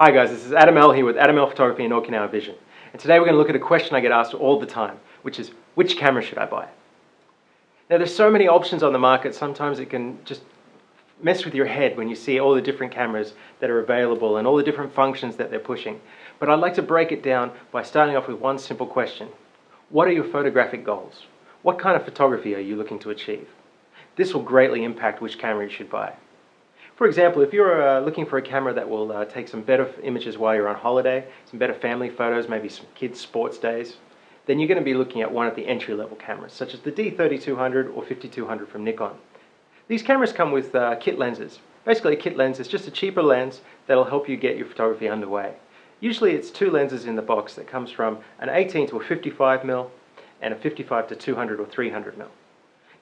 Hi guys, this is Adam L here with Adam L Photography and Okinawa Vision. And today we're going to look at a question I get asked all the time, which is, which camera should I buy? Now there's so many options on the market, sometimes it can just mess with your head when you see all the different cameras that are available and all the different functions that they're pushing. But I'd like to break it down by starting off with one simple question. What are your photographic goals? What kind of photography are you looking to achieve? This will greatly impact which camera you should buy. For example, if you're looking for a camera that will take some better images while you're on holiday, some better family photos, maybe some kids' sports days, then you're going to be looking at one of the entry-level cameras, such as the D3200 or 5200 from Nikon. These cameras come with kit lenses. Basically, a kit lens is just a cheaper lens that'll help you get your photography underway. Usually it's two lenses in the box that comes from an 18 to a 55mm and a 55 to 200 or 300mm.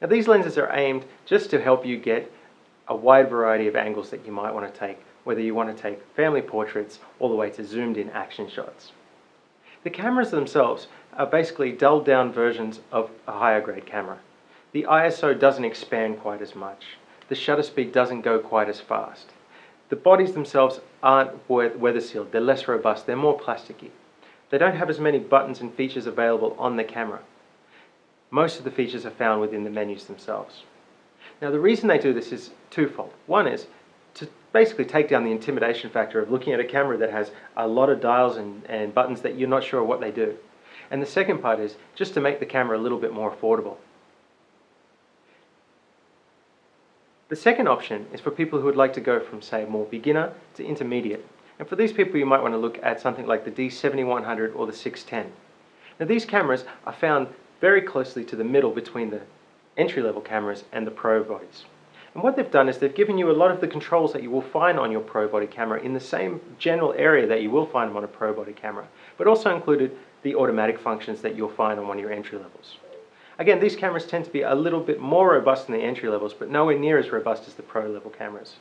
Now these lenses are aimed just to help you get a wide variety of angles that you might want to take, whether you want to take family portraits all the way to zoomed in action shots. The cameras themselves are basically dulled down versions of a higher grade camera. The ISO doesn't expand quite as much. The shutter speed doesn't go quite as fast. The bodies themselves aren't weather sealed, they're less robust, they're more plasticky. They don't have as many buttons and features available on the camera. Most of the features are found within the menus themselves. Now the reason they do this is twofold. One is to basically take down the intimidation factor of looking at a camera that has a lot of dials and buttons that you're not sure what they do. And the second part is just to make the camera a little bit more affordable. The second option is for people who would like to go from, say, more beginner to intermediate. And for these people you might want to look at something like the D7100 or the 610. Now these cameras are found very closely to the middle between the entry-level cameras and the pro bodies. And what they've done is they've given you a lot of the controls that you will find on your pro body camera in the same general area that you will find them on a pro body camera, but also included the automatic functions that you'll find on one of your entry levels. Again, these cameras tend to be a little bit more robust than the entry levels, but nowhere near as robust as the pro level cameras.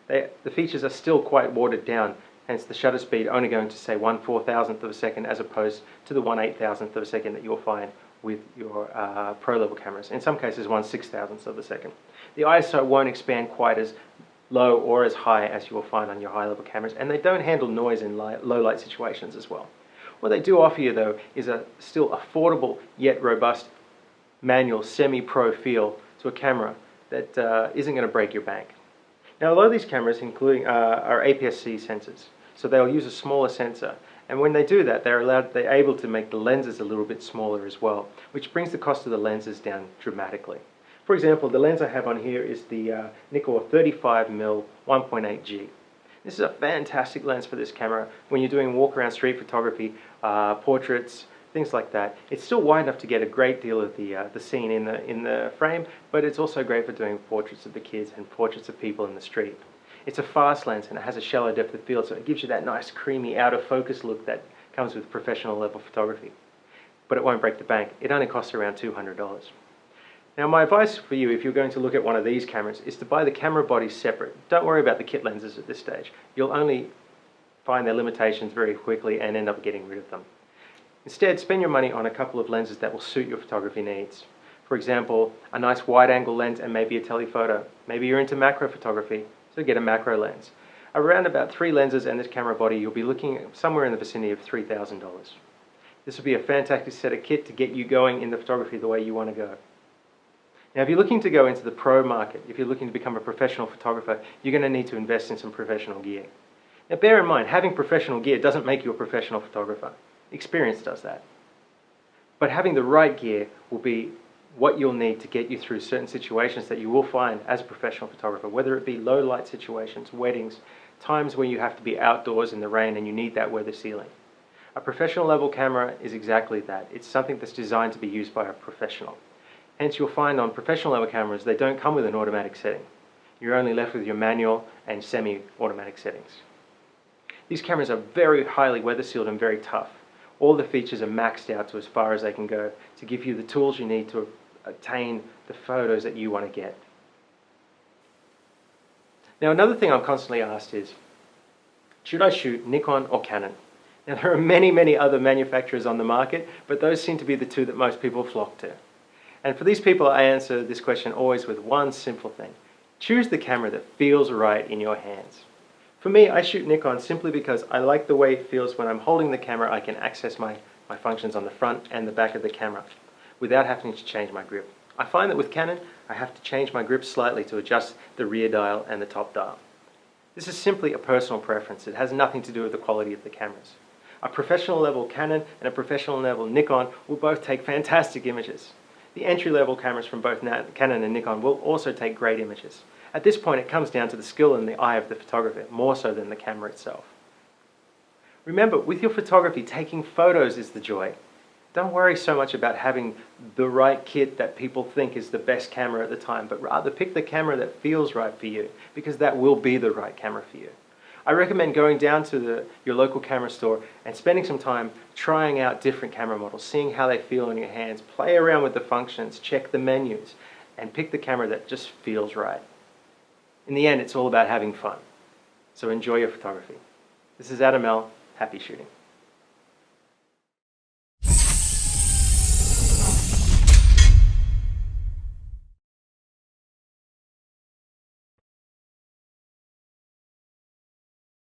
The features are still quite watered down, hence the shutter speed only going to say 1/4000th of a second as opposed to the 1/8000th of a second that you'll find with your pro level cameras. In some cases 1/6000th of a second. The ISO won't expand quite as low or as high as you will find on your high level cameras, and they don't handle noise in low light situations as well. What they do offer you though is a still affordable yet robust manual semi-pro feel to a camera that isn't going to break your bank. Now a lot of these cameras are APS-C sensors, so they'll use a smaller sensor. And when they do that, they're able to make the lenses a little bit smaller as well, which brings the cost of the lenses down dramatically. For example, the lens I have on here is the Nikon 35mm 1.8G. This is a fantastic lens for this camera when you're doing walk-around street photography, portraits, things like that. It's still wide enough to get a great deal of the scene in the frame, but it's also great for doing portraits of the kids and portraits of people in the street. It's a fast lens and it has a shallow depth of field, so it gives you that nice creamy out of focus look that comes with professional level photography. But it won't break the bank. It only costs around $200. Now my advice for you if you're going to look at one of these cameras is to buy the camera bodies separate. Don't worry about the kit lenses at this stage. You'll only find their limitations very quickly and end up getting rid of them. Instead, spend your money on a couple of lenses that will suit your photography needs. For example, a nice wide-angle lens and maybe a telephoto. Maybe you're into macro photography, so get a macro lens. Around about 3 lenses and this camera body, you'll be looking at somewhere in the vicinity of $3,000. This will be a fantastic set of kit to get you going in the photography the way you want to go. Now if you're looking to go into the pro market, if you're looking to become a professional photographer, you're going to need to invest in some professional gear. Now bear in mind, having professional gear doesn't make you a professional photographer. Experience does that. But having the right gear will be what you'll need to get you through certain situations that you will find as a professional photographer, whether it be low light situations, weddings, times where you have to be outdoors in the rain and you need that weather sealing. A professional level camera is exactly that. It's something that's designed to be used by a professional. Hence you'll find on professional level cameras they don't come with an automatic setting. You're only left with your manual and semi-automatic settings. These cameras are very highly weather sealed and very tough. All the features are maxed out to as far as they can go to give you the tools you need to obtain the photos that you want to get. Now another thing I'm constantly asked is, should I shoot Nikon or Canon? Now there are many other manufacturers on the market, but those seem to be the two that most people flock to. And for these people I answer this question always with one simple thing. Choose the camera that feels right in your hands. For me, I shoot Nikon simply because I like the way it feels when I'm holding the camera. I can access my functions on the front and the back of the camera without having to change my grip. I find that with Canon, I have to change my grip slightly to adjust the rear dial and the top dial. This is simply a personal preference. It has nothing to do with the quality of the cameras. A professional level Canon and a professional level Nikon will both take fantastic images. The entry-level cameras from both Canon and Nikon will also take great images. At this point, it comes down to the skill and the eye of the photographer, more so than the camera itself. Remember, with your photography, taking photos is the joy. Don't worry so much about having the right kit that people think is the best camera at the time, but rather pick the camera that feels right for you, because that will be the right camera for you. I recommend going down to your local camera store and spending some time trying out different camera models, seeing how they feel in your hands, play around with the functions, check the menus, and pick the camera that just feels right. In the end, it's all about having fun. So enjoy your photography. This is Adam L. Happy shooting.